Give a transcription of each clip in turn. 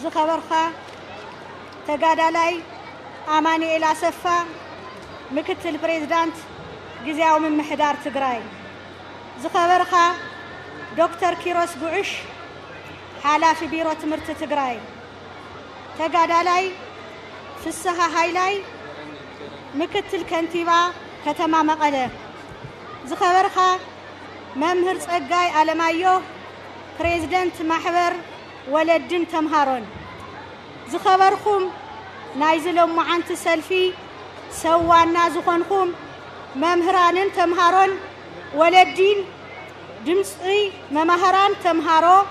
زخبرخا تقادالاي آمانيئيل أسفا مكتل بريزدانت جزياو من محدار تقراي زخبرخا دكتور كيروس بوعش حالا في بيرو تمرت تقراي تقادالاي فسها هايلاي مكتل كنتيبا كتما مقالة زخبرخا ممهر صقاي علمايو بريزدنت محبر ولدن تمهارون زخبركم نايزلهم معنت سلفي سوانا زخونكم ممهران تمهارون ولدين دمصي ممهران تمهارو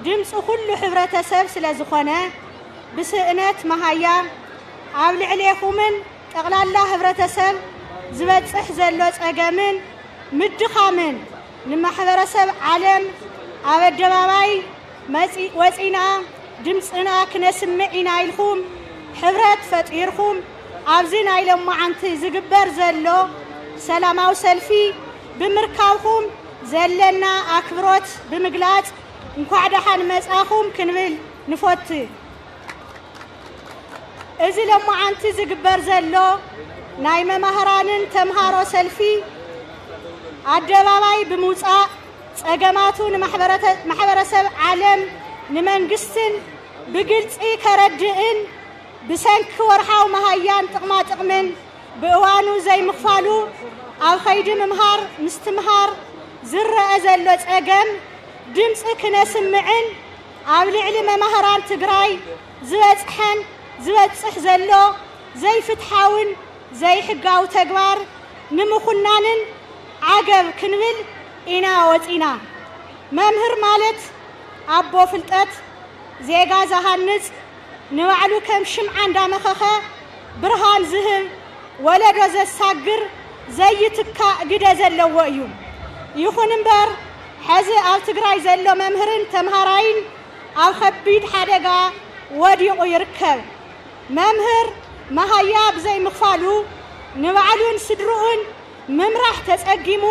دمص كل حبرة سب سلازخونه بسئنات مهايا عبل عليكمن اغلال الله حبرة سب زبصح زلو صقمن مدخامن نمحبرسب عالم عبد دباباي وصينا دمصنا كنسمعينا إلكم حبرت فطيركم عبزنا إلى معنتي زغبر زلو سلاماو سلفي بمركاوكم زلنا أكبروت بمغلاط እንኳዕ ደሓን መጻኹም ክንብል ንፎት እዚ ለማዓንቲ ዝግበር ዘሎ ናይ መማህራንን ተምሃሮ ሰልፊ አደባባይ ብምውፃእ ጸገማቱ ንማሕበረሰብ ዓለም ንመንግስትን ብግልጺ ከረድእን ብሰንኪ ወርሓው መሃያን ጥቕማ ጥቕምን ብእዋኑ ዘይምኽፋሉ ኣብ ኸይዲ ምምሃር ምስትምሃር ዝረአ ዘሎ ጸገም ድምፂ ክነስምዕን ኣብ ልዕሊ መማህራን ትግራይ ዝበጽሕ ዘሎ ዘይፍትሓውን ዘይሕጋው ተግባር ንምኹናንን ዓገብ ክንብል ኢና ወፂና መምህር ማለት ኣቦ ፍልጠት ዜጋ ዘሃንጽ ንባዕሉ ከም ሽምዓ እንዳመኸኸ ብርሃን ዝህብ ወለዶ ዘሳግር ዘይትካእ ግደ ዘለዎ እዩ ይኹን እምበር ሕዚ ኣብ ትግራይ ዘሎ መምህርን ተምሃራይን ኣብ ከቢድ ሓደጋ ወዲቑ ይርከብ መምህር መሃያ ብዘይምኽፋሉ ንባዕሉን ስድርኡን ምምራሕ ተጸጊሙ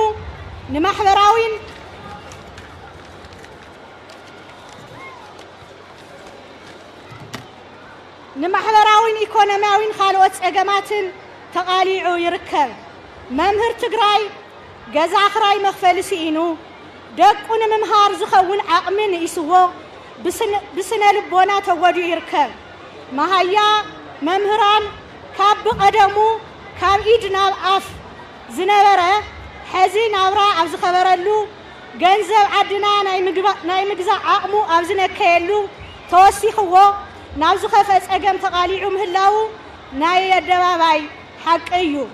ንማሕበራዊን ኢኮኖሚያዊን ካልኦት ጸገማትን ተቃሊዑ ይርከብ መምህር ትግራይ ገዛ ክራይ መኽፈሊ ሲኢኑ ደቁ ንምምሃር ዝኸውን ዓቕምን ይስዎ ብስነ ልቦና ተወዲኡ ይርከብ መሃያ መምህራን ካብ ብቐደሙ ካብ ኢድ ናብ ኣፍ ዝነበረ ሕዚ ናብራ ኣብ ዝኸበረሉ ገንዘብ ዓድና ናይ ምግዛእ ዓቕሙ ኣብ ዝነከየሉ ተወሲኽዎ ናብ ዝኸፈ ጸገም ተቃሊዑ ምህላው ናይ ኣደባባይ ሓቂ እዩ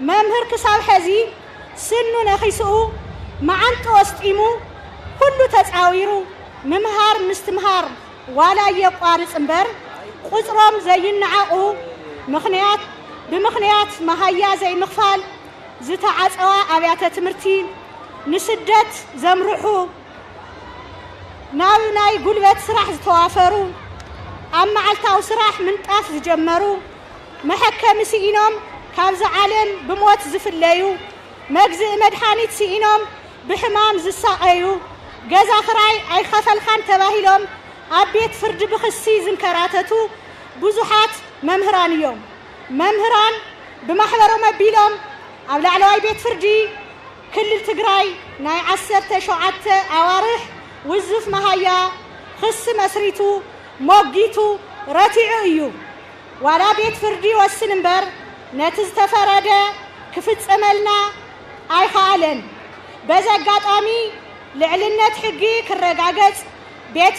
መምህር ክሳብ ሕዚ ስኑ ነኺስኡ መዓንጦ ወስጢሙ ኩሉ ተጻዊሩ ምምሃር ምስትምሃር ዋላ የቋርጽ እምበር ቁጽሮም ዘይነዓቑ ብምኽንያት መሃያ ዘይምኽፋል ዝተዓጸዋ ኣብያተ ትምህርቲ ንስደት ዘምርሑ ናብ ናይ ጉልበት ስራሕ ዝተዋፈሩ ኣብ መዓልታዊ ስራሕ ምንጣፍ ዝጀመሩ መሐከሚ ሲኢኖም ካብዚ ዓለም ብሞት ዝፍለዩ መግዝእ መድሓኒት ሲኢኖም ብሕማም ዝሳቐዩ ገዛ ክራይ ኣይኸፈልካን ተባሂሎም ኣብ ቤት ፍርዲ ብኽሲ ዝንከራተቱ ብዙሓት መምህራን እዮም መምህራን ብማሕበሮም ኣቢሎም ኣብ ላዕለዋይ ቤት ፍርዲ ክልል ትግራይ ናይ 17 ኣዋርሕ ውዝፍ መሃያ ክሲ መስሪቱ ሞጊቱ ረቲዑ እዩ ዋላ ቤት ፍርዲ ወስን እምበር ነቲ ዝተፈረደ ክፍጸመልና ኣይኸኣለን በዚ ኣጋጣሚ ልዕልነት ሕጊ ክረጋገጽ ቤት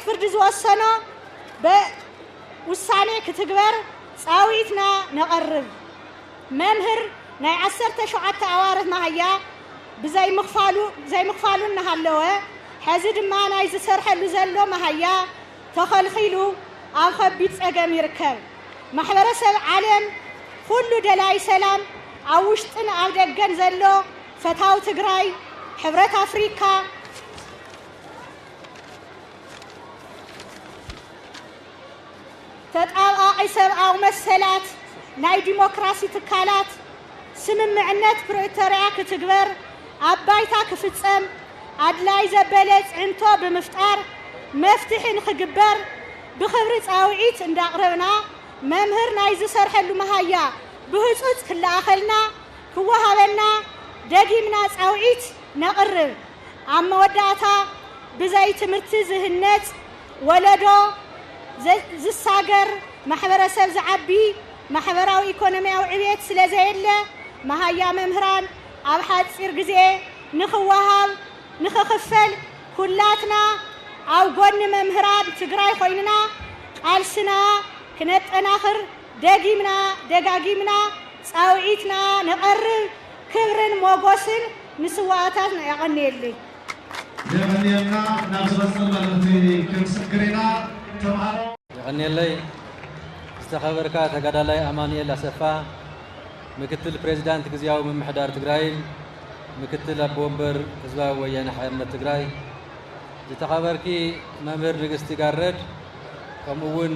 ፍርዲ ዝወሰኖ በውሳኔ ክትግበር ጻዊትና ነቐርብ መምህር ናይ 17 ኣዋርሕ መሃያ ብዘይምኽፋሉ እናሃለወ ሕዚ ድማ ናይ ዝሰርሐሉ ዘሎ መሃያ ተኸልኺሉ ኣብ ከቢድ ጸገም ይርከብ ማሕበረሰብ ዓለም ኩሉ ደላይ ሰላም ኣብ ውሽጥን ኣብ ደገን ዘሎ ፈታው ትግራይ ሕብረት ኣፍሪካ ተጣባቂ ሰብኣዊ መሰላት ናይ ዲሞክራሲ ትካላት ስምምዕነት ፕሪቶሪያ ክትግበር ኣብ ባይታ ክፍጸም ኣድላይ ዘበለ ጽዕንቶ ብምፍጣር مفتح خجبر بخبر صاوعيت اندقربنا ممهر نايز سرحلو مهايا بهصوص كل اخلنا كوهابنا دقيمنا صاوعيت نقرب عم وداتا بزاي تمرت زهنت ولدو زساجر محبرسب زعبي محبراو ايكونومياو عبيت سلازيله مهايا ممهران اب حاصير غزي نخوهاب نخخفل كلاتنا او غون ممهران تግራይ ኮይንና ቃልስና ክነጠናኽር ደጋጊምና ጻውዒትና ነቐርብ ክብርን ሞጎስን ንስዋዕታትና ያቀነየልኝ ዘመንየና ናብሰበሰብ ማለት ከምስክሬና ተማሮ ያቀነየልኝ استخبرك تقدالي أمانيل أسفا مكتل بريزيدانت غزياو من محدار تقراي مكتل أبومبر حزبا ويانا حيرنا تقراي استخبركي ممهر رقستي قارد كمون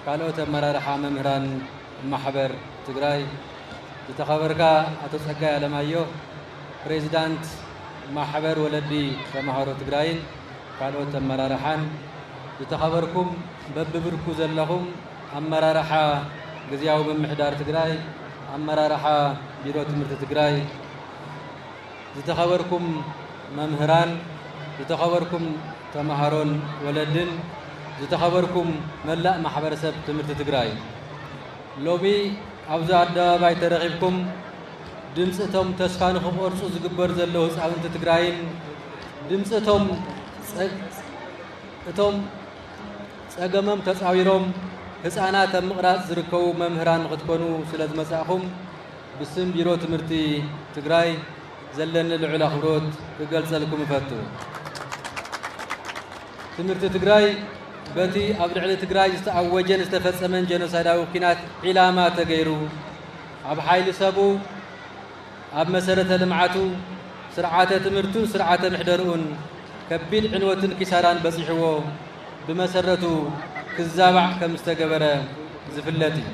قالوا تمرارحا ممهران محبر تقراي استخبرك أتسقى لمايو بريزيدانت محبر ولدي كمهارو تقراي قالوا تمرارحان استخبركم بببركو زلهم أمرارحا غزياو بمحدار تقراي أمرارحا بيرو تمرت تقراي زتخبركم ممهران زتخبركم تمهارون ولدن زتخبركم ملاء محبرسب تمرت تقراي لوبي أبزا عدا باي ترغيبكم دمسئتهم تسخانخم أرسو زقبر زلو سعبنت تقراين دمسئتهم سأقمم تسعويروم ህፃናት ምቕራጽ ዝርከቡ መምህራን ክትኮኑ ስለዝመጻእኹም ብስም ቢሮ ትምህርቲ ትግራይ ዘለነ ልዑል ኣኽብሮት ክገልጸልኩም ይፈቱ ትምህርቲ ትግራይ በቲ ኣብ ልዕሊ ትግራይ ዝተኣወጀን ዝተፈጸመን ጀኖሳይዳዊ ኩናት ዒላማ ተገይሩ ኣብ ሓይሊ ሰቡ ኣብ መሰረተ ልምዓቱ ስርዓተ ትምህርቱን ስርዓተ ምሕደርኡን ከቢድ ዕንወትን ኪሳራን በፂሕዎ بمسرته كزابع كمستقبرة زفلتي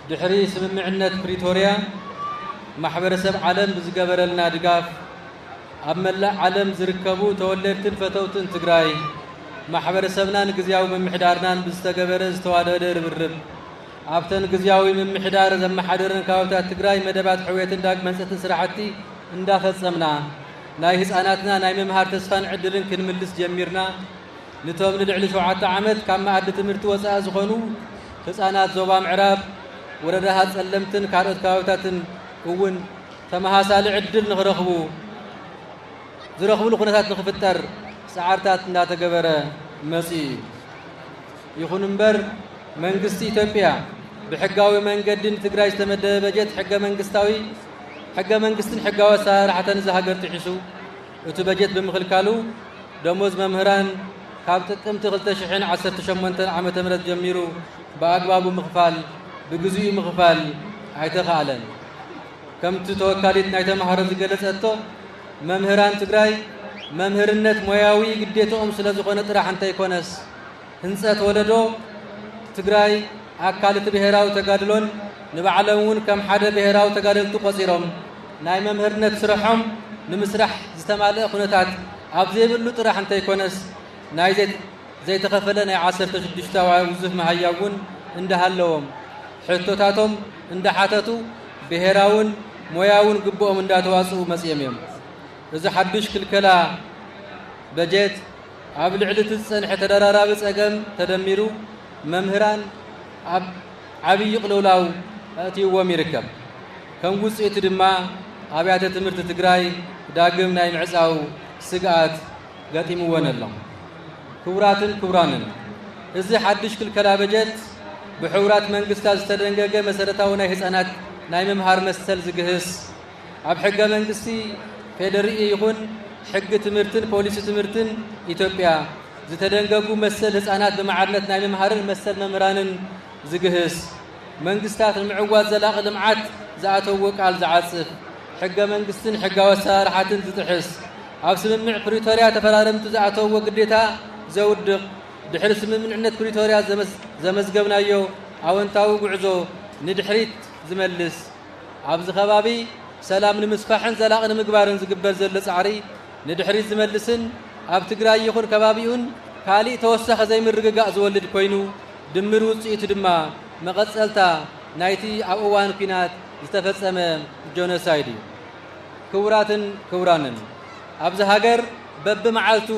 دحري سممعنة بريتوريا محبر سب عالم بزقبر لنا دقاف أملا عالم زركبو تولرتن فتوتن تقراي محبر سبنا نقزياو من محدارنا بزتقبر زتوادر بالرب عبتن قزياوي من محدار زم محدرن كاوتا تقراي مدبات حويتن داق منسة سرعتي اندافت سمنا ناي هساناتنا ناي ممهار تسفان عدلن كنملس جميرنا نتوبن لعلي شوعة عمد كما عد تمرت وساء زخونو هسانات زوبا معراب وردها تسلمتن كارت كاوتاتن وون تمهاسال عدل نغرخبو زرخبو لقناتات نخفتر سعارتات ناتقبرة مسي يخون مبر منقستي إثيوبيا بحقاوي منقدن تقراي استمد بجت حقا منقستاوي حقا منقستن حقاوي سار حتى نزها قرت حسو وتبجت بمخل كالو دموز ممهران كابت كم تغلت شحن عسر تشمنتن عم تمرد جميرو بأقباب مخفال بجزء مخفال عيتخالن كم تتوكلت نايت مهارة جلس أتو ممهران تقراي ممهرنت موياوي قديتهم سلازقونة راح أنت يكونس هنسات ولدو تقراي أكالت بهراو تقادلون نبعلمون كم حدا بهراو تقادل تقصيرهم ناي ممهرنت سرحهم نمسرح استمالة خناتات عبزي بلو راح أنت يكونس ناي زي تخفلنا عصر تشدشتا ووزف مهياون اندهالهم حتوتاتهم اندحاتتو بهراون موياون قبوهم انداتواسو مسيميم إذا حدش كلكلا بجيت عبل عدة السنة حتى درارابس أقام تدميرو ممهران عبي يقلولاو أتي وميركب كم قصة تدمى عبيات تمرت تقراي داقم نايم عساو سقات قاتي موان اللهم كبرانن إذا حدش كلكلا بجيت بحورات منقستاز تدنقاقا مسارتاونا هسانات نايم مهار مسل زقهس عب حقا منقستي فيدرئي يكون حق تمرتن بوليس تمرتن إثيوبيا زتدنقاقو مسل هسانات بمعادلت نايم مهار مسل ممرانن زقهس منقستات المعوات زلاق دمعات زعاتو وقال زعاصف حقا منقستن حقا وسارحاتن زتحس عب سممع بريتوريا تفرارمت زعاتو وقديتا زودق دحر سممعنة بريتوريا زمزقبنا يو أونتاو قعزو ندحريت زملس عبز خبابي سلام نمسفحن زلاقن مقبارن زقبر زلس عري ندحريت زملسن عب تقراي يخون كبابيون ካልእ ተወሳኺ ዘይምርግጋእ ዝወልድ ኮይኑ ድምር ውፅኢቱ ድማ መቐፀልታ ናይቲ ኣብ እዋን ኩናት ዝተፈጸመ ጆኖሳይድ እዩ። ክቡራትን ክቡራንን ኣብዚ ሃገር በብመዓልቱ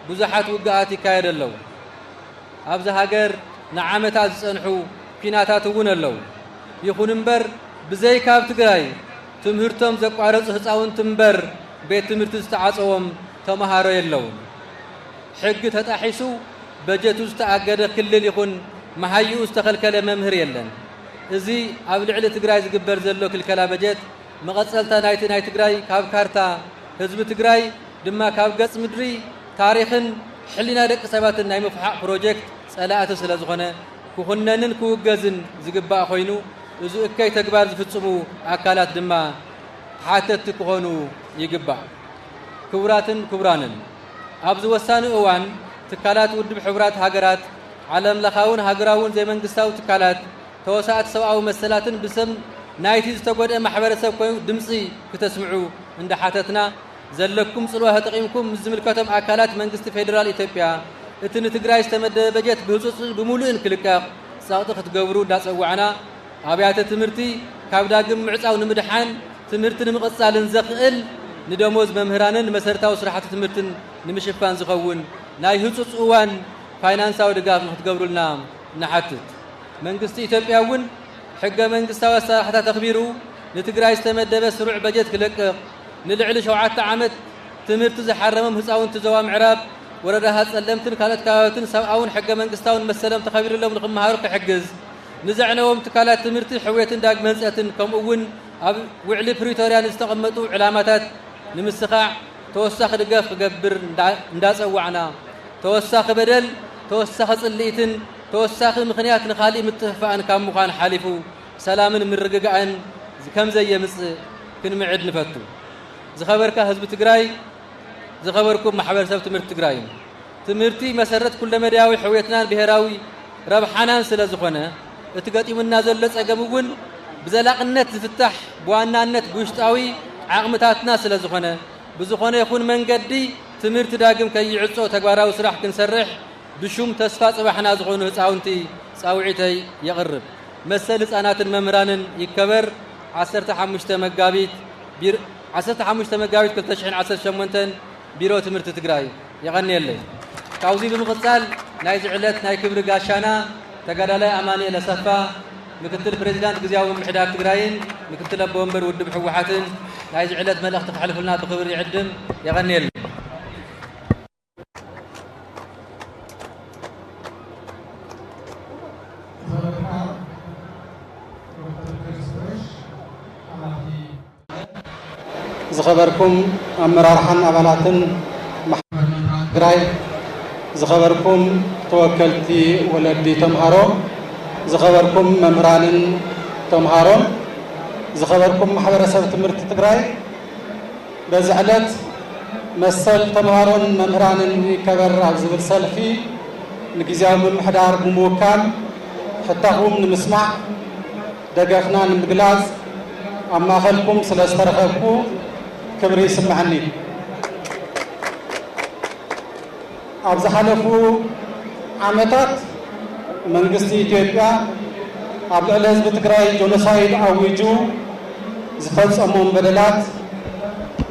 ብዙሓት ውግኣት ይካየድ ኣለዉ። ኣብዚ ሃገር ንዓመታት ዝጸንሑ ኩናታት እውን ኣለዉ። ይኹን እምበር ብዘይካ ኣብ ትግራይ ትምህርቶም ዘቋረፁ ህፃውንቲ እምበር ቤት ትምህርቲ ዝተዓፀዎም ተምሃሮ የለውን። ሕጊ ተጣሒሱ በጀቱ ዝተኣገደ ክልል ይኹን መሃይኡ ዝተኸልከለ መምህር የለን። እዚ ኣብ ልዕሊ ትግራይ ዝግበር ዘሎ ክልከላ በጀት መቐፀልታ ናይ ትግራይ ካብ ካርታ ህዝቢ ትግራይ ድማ ካብ ገጽ ምድሪ ታሪኽን ሕሊና ደቂ ሰባትን ናይ ምፍሓቕ ፕሮጀክት ጸላእቲ ስለ ዝኾነ ክኹነንን ክውገዝን ዝግባእ ኮይኑ እዚ እከይ ተግባር ዝፍጽሙ ኣካላት ድማ ሓተቲ ክኾኑ ይግባእ። ክቡራትን ክቡራንን ኣብዚ ወሳኒ እዋን ትካላት ውድብ ሕቡራት ሃገራት ዓለም ለኻውን ሃገራውን ዘይመንግስታዊ ትካላት ተወሳእቲ ሰብኣዊ መሰላትን ብሰም ናይቲ ዝተጎድአ ማሕበረሰብ ኮይኑ ድምፂ ክተስምዑ እንዳሓተትና ዘለኩም ጽልዋ ተጠቒምኩም ዝምልከቶም ኣካላት መንግስቲ ፌደራል ኢትዮጵያ እቲ ንትግራይ ዝተመደበ በጀት ብህፁፅ ብምሉእን ክልቀቕ ጸቕጢ ክትገብሩ እንዳጸዋዕና ኣብያተ ትምህርቲ ካብ ዳግም ምዕፃው ንምድሓን ትምህርቲ ንምቕጻልን ዘኽእል ንደሞዝ መምህራንን መሰረታዊ ስራሕቲ ትምህርትን ንምሽፋን ዝኸውን ናይ ህፁፅ እዋን ፋይናንሳዊ ድጋፍ ንክትገብሩልና ንሓትት። መንግስቲ ኢትዮጵያ እውን ሕገ መንግስታዊ ኣሰራርሓታት ተኽቢሩ ንትግራይ ዝተመደበ ስሩዕ በጀት ክለቅቕ ንልዕሊ 7 ዓመት ትምህርቲ ዝሓረሞም ህፃውንቲ ዞባ ምዕራብ ወረዳታት ጸለምትን ካልኦት ከባቢትን ሰብኣውን ሕገ መንግስታውን መሰሎም ተኸቢሩሎም ንኽመሃሩ ክሕግዝ ንዘዕነዎም ትካላት ትምህርቲ ሕውየትን ዳግመ ህንፀትን ከምኡውን ኣብ ውዕሊ ፕሪቶርያ ንዝተቐመጡ ዕላማታት ንምስኻዕ ተወሳኺ ድጋፍ ክገብር እንዳጸዋዕና ተወሳኺ በደል ተወሳኺ ጽልኢትን ተወሳኺ ምኽንያት ንኻሊእ ምትፍፋእን ካብ ምዃን ሓሊፉ ሰላምን ምርግጋእን ከም ዘየምፅእ ክንምዕድ ንፈቱ። ዝኸበርካ ህዝቢ ትግራይ ዝኸበርኩም ማሕበረሰብ ትምህርቲ ትግራይ ትምህርቲ መሰረት ኩለ መድያዊ ሕውየትናን ብሄራዊ ረብሓናን ስለ ዝኾነ እቲ ገጢሙና ዘሎ ጸገም እውን ብዘላቕነት ዝፍታሕ ብዋናነት ብውሽጣዊ ዓቕምታትና ስለ ዝኾነ ብዝኾነ ይኹን መንገዲ ትምህርቲ ዳግም ከይዕጾ ተግባራዊ ስራሕ ክንሰርሕ ብሹም ተስፋ ጽባሕና ዝኾኑ ህፃውንቲ ጻውዒተይ የቕርብ። መሰል ህፃናትን መምህራንን ይከበር 15 መጋቢት 2018 ቢሮ ትምህርቲ ትግራይ ይቐኒየለይ። ካብዚ ብምቕጻል ናይ ዝዕለት ናይ ክብሪ ጋሻና ተጋዳላይ ኣማኑኤል ኣሰፋ ምክትል ፕሬዚዳንት ግዚያዊ ምምሕዳር ትግራይን ምክትል ኣቦ ወንበር ውድብ ሕወሓትን ናይ ዝዕለት መልእኽቲ ክሕልፉልና ብክብሪ ይዕድም ይቐኒየለይ። ዝኸበርኩም ኣመራርሓን ኣባላትን ማሕበር ትግራይ፣ ዝኸበርኩም ተወከልቲ ወለዲ ተምሃሮ፣ ዝኸበርኩም መምህራንን ተምሃሮን፣ ዝኸበርኩም ማሕበረሰብ ትምህርቲ ትግራይ በዚ ዕለት መሰል ተምሃሮን መምህራንን ይከበር ኣብ ዝብል ሰልፊ ንግዝያዊ ምምሕዳር ብምውካል ሕታኹም ንምስማዕ ደገፍና ንምግላጽ ኣብ ማእኸልኩም ስለ ዝተረኸብኩ ክብሪ ይስምዐኒ። ኣብ ዝሓለፉ ዓመታት መንግስቲ ኢትዮጵያ ኣብ ልዕሊ ህዝቢ ትግራይ ጆኖሳይድ ኣዊጁ ዝፈጸሞም በደላት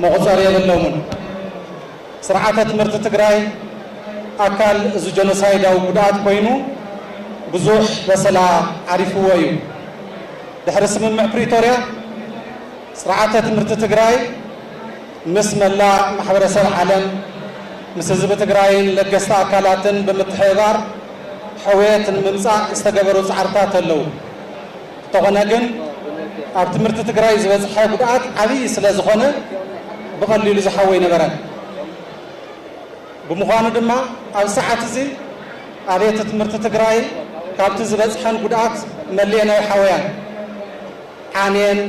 መቑፀር የብሎምን። ስርዓተ ትምህርቲ ትግራይ ኣካል እዚ ጆኖሳይዳዊ ጉድኣት ኮይኑ ብዙሕ በሰላ ዓሪፍዎ እዩ። ድሕሪ ስምምዕ ፕሪቶርያ ስርዓተ ትምህርቲ ትግራይ ምስ መላእ ማሕበረሰብ ዓለም ምስ ህዝቢ ትግራይን ለገስቲ ኣካላትን ብምትሕብባር ሕውየት ንምምፃእ ዝተገበሩ ፃዕርታት ኣለዉ። እንተኾነ ግን ኣብ ትምህርቲ ትግራይ ዝበፅሐ ጉድኣት ዓብዪ ስለ ዝኾነ ብቐሊሉ ዝሓወ ይነበረን። ብምዃኑ ድማ ኣብ ሰዓት እዚ ኣብየተ ትምህርቲ ትግራይ ካብቲ ዝበፅሐን ጉድኣት መሊአናዊ ሓወያን ዓንየን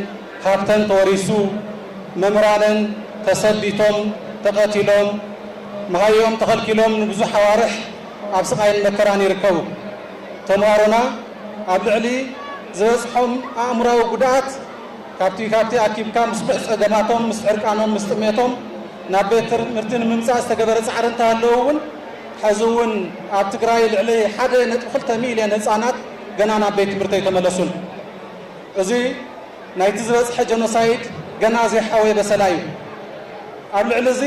ካብተን ተወሪሱ መምህራንን ተሰዲቶም ተቐቲሎም መሃዮም ተኸልኪሎም ንብዙሕ ኣዋርሕ ኣብ ስቃይን መከራን ይርከቡ። ተምሃሮና ኣብ ልዕሊ ዝበፅሖም ኣእምራዊ ጉድኣት ካብቲ ኣኪብካ ምስ ብዕ ፀገማቶም ምስ ዕርቃኖም ምስ ጥሜቶም ናብ ቤት ትምህርቲ ንምምፃእ ዝተገበረ ፃዕሪ እንተሃለዎ እውን حزون ኣብ ትግራይ ልዕሊ 1.2 ሚልዮን ህፃናት ገና ናብ ቤት ትምህርቲ የተመለሱን እዚ ናይቲ ዝበፅሐ ጀኖሳይድ ገና ዘይሓወየ በሰላ እዩ ኣብ ልዕሊ እዚ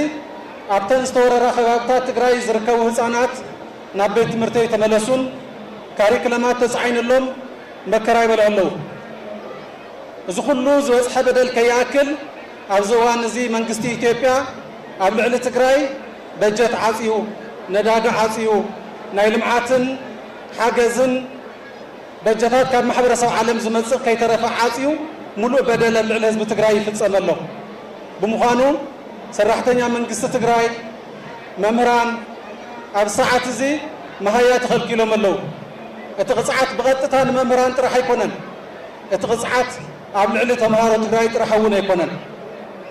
ኣብተን ዝተወረራ ከባብታት ትግራይ ዝርከቡ ህፃናት ናብ ቤት ትምህርቲ የተመለሱን ካሪክለማት ተፃዒንሎም መከራ ይበልዑ ኣለዉ እዚ ኩሉ ዝበፅሐ በደል ከይኣክል ኣብዚ እዋን እዚ መንግስቲ ኢትዮጵያ ኣብ ልዕሊ ትግራይ በጀት ዓፅዩ ነዳዲ ዓፅዩ ናይ ልምዓትን ሓገዝን በጀታት ካብ ማሕበረሰብ ዓለም ዝመጽእ ከይተረፈ ዓፅዩ ሙሉእ በደል ኣብ ልዕሊ ህዝቢ ትግራይ ይፍጸም ኣሎ ብምዃኑ ሰራሕተኛ መንግስቲ ትግራይ መምህራን ኣብ ሰዓት እዚ መሃያ ተኸልኪሎም ኣለዉ እቲ ቅፅዓት ብቐጥታ ንመምህራን ጥራሕ ኣይኮነን እቲ ቅፅዓት ኣብ ልዕሊ ተምሃሮ ትግራይ ጥራሕ እውን ኣይኮነን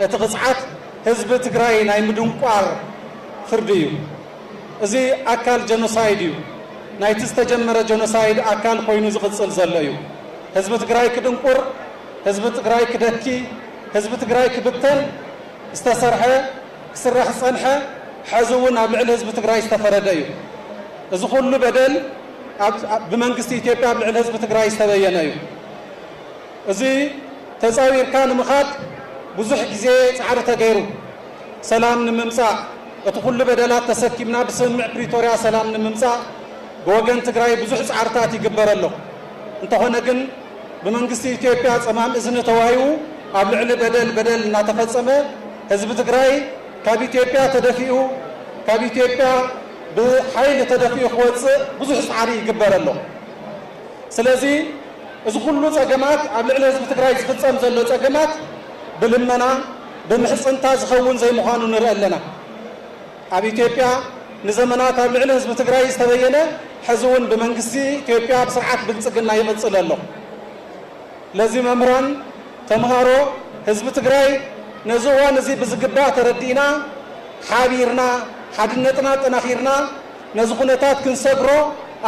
እቲ ቅፅዓት ህዝቢ ትግራይ ናይ ምድንቋር ፍርዲ እዩ እዚ ኣካል ጀኖሳይድ እዩ ናይቲ ዝተጀመረ ጀኖሳይድ ኣካል ኮይኑ ዝቕፅል ዘሎ እዩ ህዝቢ ትግራይ ክድንቁር ህዝቢ ትግራይ ክደኪ ህዝቢ ትግራይ ክብተን ዝተሰርሐ ክስራሕ ዝፀንሐ ሕዚ እውን ኣብ ልዕሊ ህዝቢ ትግራይ ዝተፈረደ እዩ እዚ ኩሉ በደል ብመንግስቲ ኢትዮጵያ ኣብ ልዕሊ ህዝቢ ትግራይ ዝተበየነ እዩ እዚ ተፃዊርካ ንምኻድ ብዙሕ ግዜ ፃዕሪ ተገይሩ ሰላም ንምምፃእ እቲ ኩሉ በደላት ተሰኪምና ብስምምዕ ፕሪቶርያ ሰላም ንምምፃእ ብወገን ትግራይ ብዙሕ ፃዕርታት ይግበር ኣሎ እንተኾነ ግን ብመንግስቲ ኢትዮጵያ ፀማም እዝኒ ተዋሂቡ ኣብ ልዕሊ በደል እናተፈፀመ ህዝቢ ትግራይ ካብ ኢትዮጵያ ተደፊኡ ካብ ኢትዮጵያ ብሓይሊ ተደፊኡ ክወፅእ ብዙሕ ፃዕሪ ይግበር ኣሎ ስለዚ እዚ ኩሉ ፀገማት ኣብ ልዕሊ ህዝቢ ትግራይ ዝፍፀም ዘሎ ፀገማት ብልመና ብምሕፅንታ ዝኸውን ዘይምዃኑ ንርኢ ኣለና ኣብ ኢትዮጵያ ንዘመናት ኣብ ልዕሊ ህዝቢ ትግራይ ዝተበየነ ሕዚ እውን ብመንግስቲ ኢትዮጵያ ብስርዓት ብልፅግና ይቕፅል ኣሎ ለዚ መምህራን ተምሃሮ ህዝቢ ትግራይ ነዚ እዋን እዚ ብዝግባእ ተረዲእና ሓቢርና ሓድነትና ጠናኺርና ነዚ ኩነታት ክንሰግሮ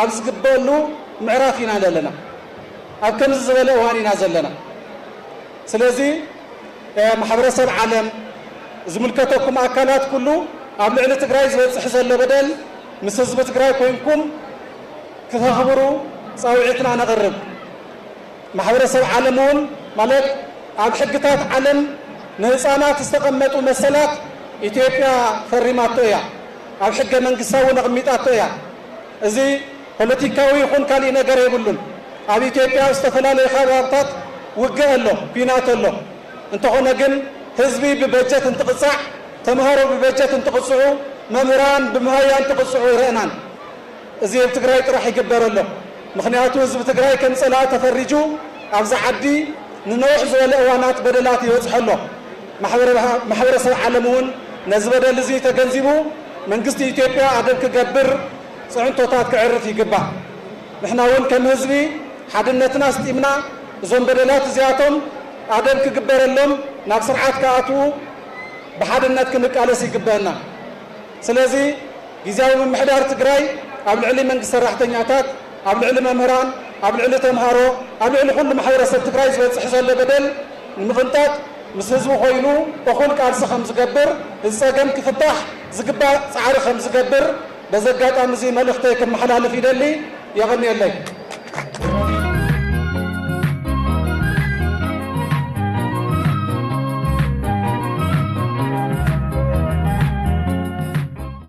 ኣብ ዝግበአሉ ምዕራፍ ኢና ዘለና ኣብ ከምዚ ዝበለ እዋን ኢና ዘለና ስለዚ ማሕበረሰብ ዓለም ዝምልከተኩም ኣካላት ኩሉ ኣብ ልዕሊ ትግራይ ዝበፅሕ ዘሎ በደል ምስ ህዝቢ ትግራይ ኮይንኩም ክተኽብሩ ፃውዒትና ነቕርብ ማሕበረሰብ ዓለም እውን ማለት ኣብ ሕግታት ዓለም ንህፃናት ዝተቐመጡ መሰላት ኢትዮጵያ ፈሪማቶ እያ ኣብ ሕገ መንግስታዊ ነቕሚጣቶ እያ እዚ ፖለቲካዊ ይኹን ካሊእ ነገር የብሉን ኣብ ኢትዮጵያ ዝተፈላለዩ ከባብታት ውግእ ኣሎ ኩናት ኣሎ እንተኾነ ግን ህዝቢ ብበጀት እንትቕፃዕ ተምሃሮ ብበጀት እንትቕፅዑ መምህራን ብመሃያ እንትቕፅዑ ይርአናን እዚ ኣብ ትግራይ ጥራሕ ይግበር ኣሎ ምክንያቱ ህዝቢ ትግራይ ከም ፀላኢ ተፈሪጁ ኣብዛ ዓዲ ንነዊሕ ዝበለ እዋናት በደላት ይበፅሕ ኣሎ ማሕበረሰብ ዓለም እውን ነዚ በደል እዚ ተገንዚቡ መንግስቲ ኢትዮጵያ ኣደብ ክገብር ፅዕንቶታት ክዕርፍ ይግባእ ንሕና እውን ከም ህዝቢ ሓድነትና ስጢምና እዞም በደላት እዚኣቶም ኣደብ ክግበረሎም ናብ ስርዓት ክኣትዉ ብሓድነት ክንቃለስ ይግበአና ስለዚ ጊዜያዊ ምምሕዳር ትግራይ ኣብ ልዕሊ መንግስቲ ሰራሕተኛታት ኣብ ልዕሊ መምህራን ኣብ ልዕሊ ተምሃሮ ኣብ ልዕሊ ኩሉ ማሕበረሰብ ትግራይ ዝበፅሕ ዘሎ በደል ንምቕንጣጥ ምስ ህዝቢ ኮይኑ እኹል ቃልሲ ከም ዝገብር ዝፀገም ክፍታሕ ዝግባእ ፃዕሪ ከም ዝገብር በዚ ኣጋጣሚ እዚ መልእኽተይ ከመሓላልፍ ይደሊ የቐኒየለይ